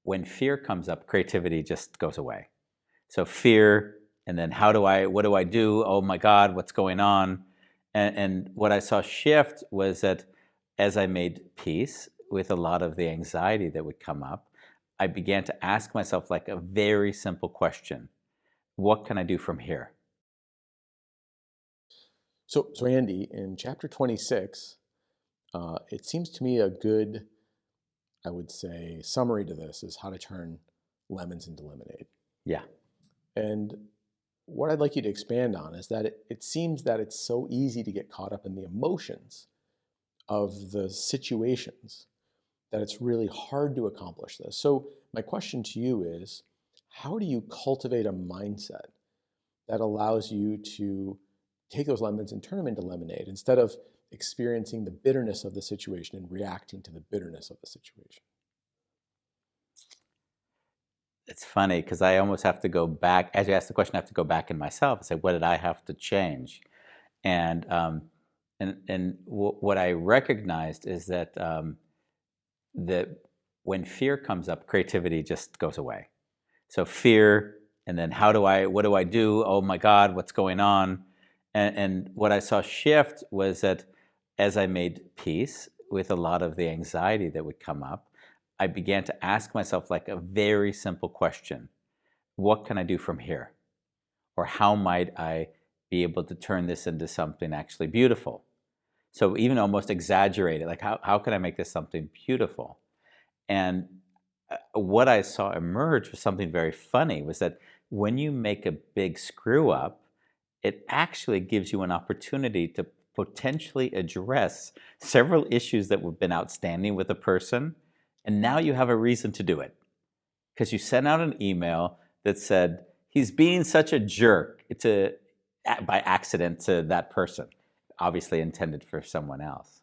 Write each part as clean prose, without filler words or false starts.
when fear comes up, creativity just goes away. So fear, and then what do I do? Oh my God, what's going on? And what I saw shift was that as I made peace with a lot of the anxiety that would come up, I began to ask myself like a very simple question. What can I do from here? So Andy, in chapter 26, it seems to me a good, I would say, summary to this is how to turn lemons into lemonade. Yeah. And what I'd like you to expand on is that it seems that it's so easy to get caught up in the emotions of the situations that it's really hard to accomplish this. So my question to you is, how do you cultivate a mindset that allows you to take those lemons and turn them into lemonade instead of experiencing the bitterness of the situation and reacting to the bitterness of the situation? It's funny because I almost have to go back. As you ask the question, I have to go back in myself and say, what did I have to change? And what I recognized is that that when fear comes up, creativity just goes away. So fear, and then what do I do? Oh my God, what's going on? And what I saw shift was that as I made peace with a lot of the anxiety that would come up, I began to ask myself like a very simple question. What can I do from here? Or how might I be able to turn this into something actually beautiful? So even almost exaggerate it, like how can I make this something beautiful? And what I saw emerge was something very funny, was that when you make a big screw up, it actually gives you an opportunity to potentially address several issues that have been outstanding with a person. And now you have a reason to do it. Because you sent out an email that said, he's being such a jerk by accident to that person, obviously intended for someone else.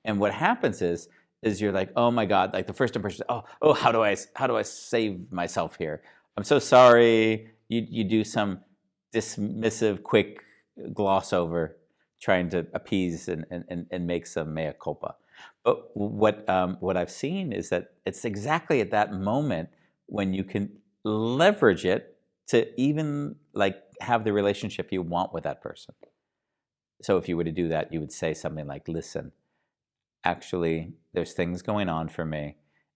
And what happens is you're like, oh my God, like the first impression is, oh, how do I save myself here? I'm so sorry. You do some dismissive, quick gloss over, trying to appease and make some mea culpa. But what I've seen is that it's exactly at that moment when you can leverage it to even like have the relationship you want with that person. So if you were to do that, you would say something like, listen, actually, there's things going on for me,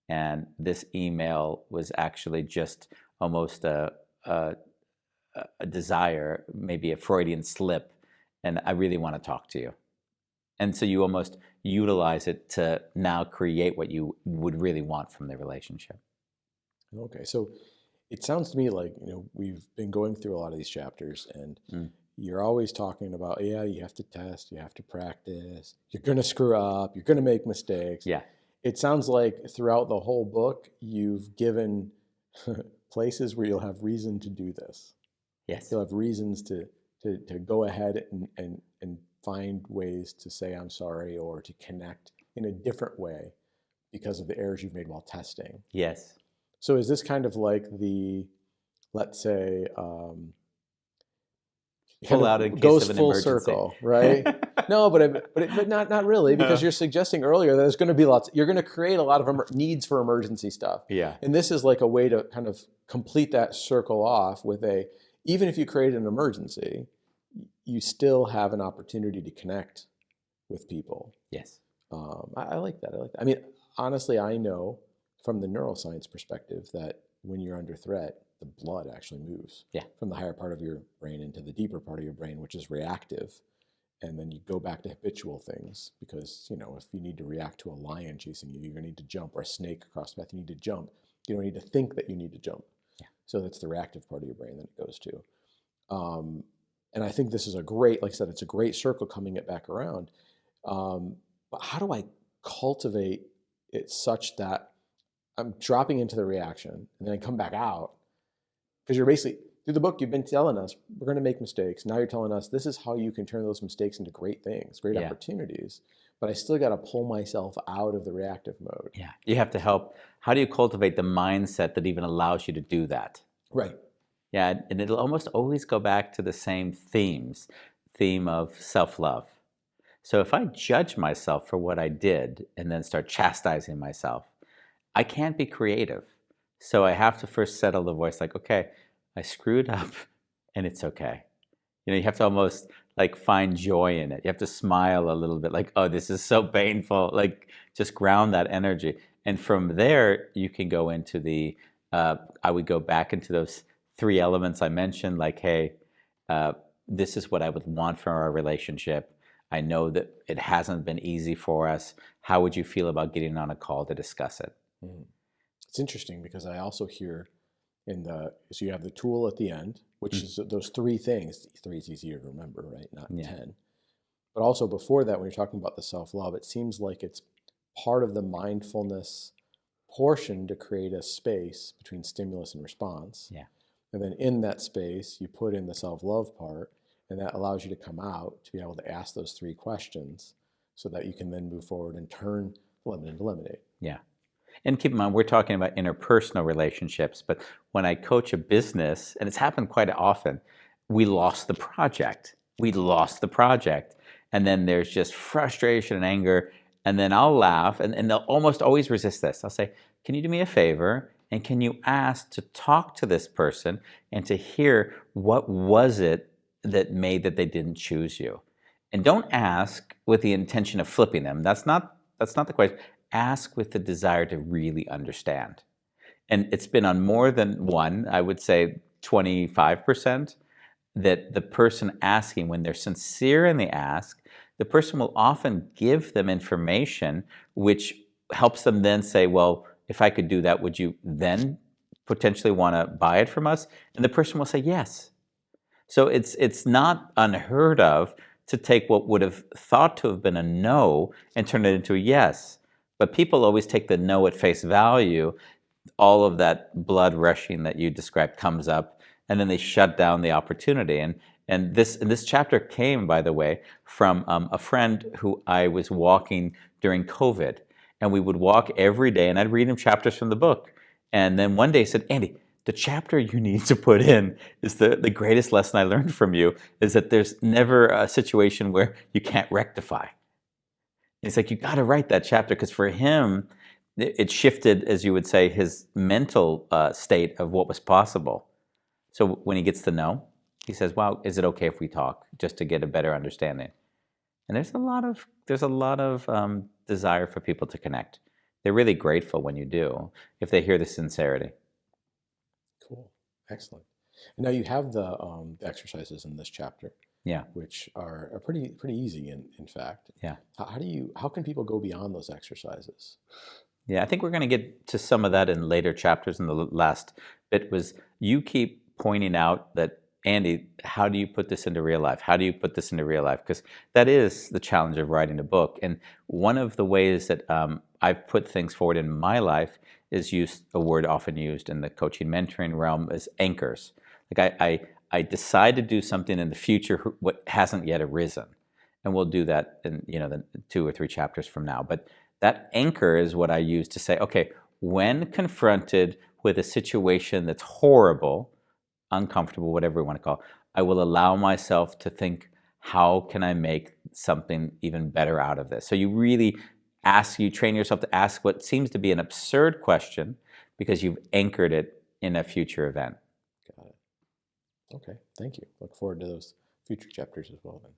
and this email was actually just almost a desire, maybe a Freudian slip, and I really want to talk to you. And so you almost utilize it to now create what you would really want from the relationship. Okay, so it sounds to me like, we've been going through a lot of these chapters, and you're always talking about, yeah, you have to test, you have to practice, you're going to screw up, you're going to make mistakes. Yeah. It sounds like throughout the whole book, you've given places where you'll have reason to do this. Yes. You'll have reasons to go ahead and find ways to say I'm sorry or to connect in a different way because of the errors you've made while testing. Yes. So is this kind of like let's say, pull out in case goes of an full emergency. Circle, right? No, but not really, because you're suggesting earlier that there's going to be you're going to create a lot of needs for emergency stuff. Yeah. And this is like a way to kind of complete that circle off with even if you create an emergency, you still have an opportunity to connect with people. Yes. I like that. I mean, honestly, I know from the neuroscience perspective that when you're under threat, the blood actually moves from the higher part of your brain into the deeper part of your brain, which is reactive. And then you go back to habitual things because, if you need to react to a lion chasing you, you're going to need to jump, or a snake across the path, you need to jump. You don't need to think that you need to jump. Yeah. So that's the reactive part of your brain that it goes to. And I think this is like I said, it's a great circle coming it back around. But how do I cultivate it such that I'm dropping into the reaction and then I come back out? Because you're basically, through the book, you've been telling us we're going to make mistakes. Now you're telling us this is how you can turn those mistakes into great things, great opportunities. But I still got to pull myself out of the reactive mode. Yeah. You have to help. How do you cultivate the mindset that even allows you to do that? Right. Yeah. And it'll almost always go back to the same theme of self-love. So if I judge myself for what I did and then start chastising myself, I can't be creative. So I have to first settle the voice like, okay, I screwed up and it's okay. You have to almost like find joy in it. You have to smile a little bit like, oh, this is so painful. Like just ground that energy. And from there, you can go into I would go back into those three elements I mentioned, like, hey, uh, this is what I would want from our relationship. I know that it hasn't been easy for us. How would you feel about getting on a call to discuss it? Mhm. It's interesting because I also hear so you have the tool at the end, which is those three things. Three is easier to remember, right? Not Yeah. 10. But also before that, when you're talking about the self-love, it seems like it's part of the mindfulness portion to create a space between stimulus and response. Yeah. And then in that space, you put in the self-love part, and that allows you to come out to be able to ask those three questions so that you can then move forward and turn limit into lemonade. Yeah. And keep in mind, we're talking about interpersonal relationships, but when I coach a business, and it's happened quite often, we lost the project. We lost the project. And then there's just frustration and anger. And then I'll laugh, and they'll almost always resist this. I'll say, can you do me a favor? And can you ask to talk to this person and to hear what was it that made that they didn't choose you? And don't ask with the intention of flipping them. That's not the question. Ask with the desire to really understand. And it's been on more than one, I would say 25%, that the person asking, when they're sincere in the ask, the person will often give them information which helps them then say, well, if I could do that, would you then potentially want to buy it from us? And the person will say yes. So it's not unheard of to take what would have thought to have been a no and turn it into a yes. But people always take the no at face value. All of that blood rushing that you described comes up, and then they shut down the opportunity. And this chapter came, by the way, from a friend who I was walking during COVID, and we would walk every day, and I'd read him chapters from the book. And then one day he said, Andy, the chapter you need to put in is the greatest lesson I learned from you is that there's never a situation where you can't rectify. It's like, you got to write that chapter, because for him, it shifted, as you would say, his mental state of what was possible. So when he gets to know, he says, wow, is it okay if we talk just to get a better understanding? And there's a lot of desire for people to connect. They're really grateful when you do, if they hear the sincerity. Cool. Excellent. And now you have the exercises in this chapter. Yeah. Which are pretty easy in fact. Yeah. How can people go beyond those exercises? Yeah, I think we're going to get to some of that in later chapters. In the last bit was, you keep pointing out that, Andy, how do you put this into real life? How do you put this into real life? Because that is the challenge of writing a book. And one of the ways that I've put things forward in my life is use a word often used in the coaching mentoring realm as anchors. Like I decide to do something in the future what hasn't yet arisen. And we'll do that in the 2 or 3 chapters from now. But that anchor is what I use to say, okay, when confronted with a situation that's horrible, uncomfortable, whatever we want to call it, I will allow myself to think, how can I make something even better out of this? So you really train yourself to ask what seems to be an absurd question, because you've anchored it in a future event. Got it. Okay, thank you. Look forward to those future chapters as well then.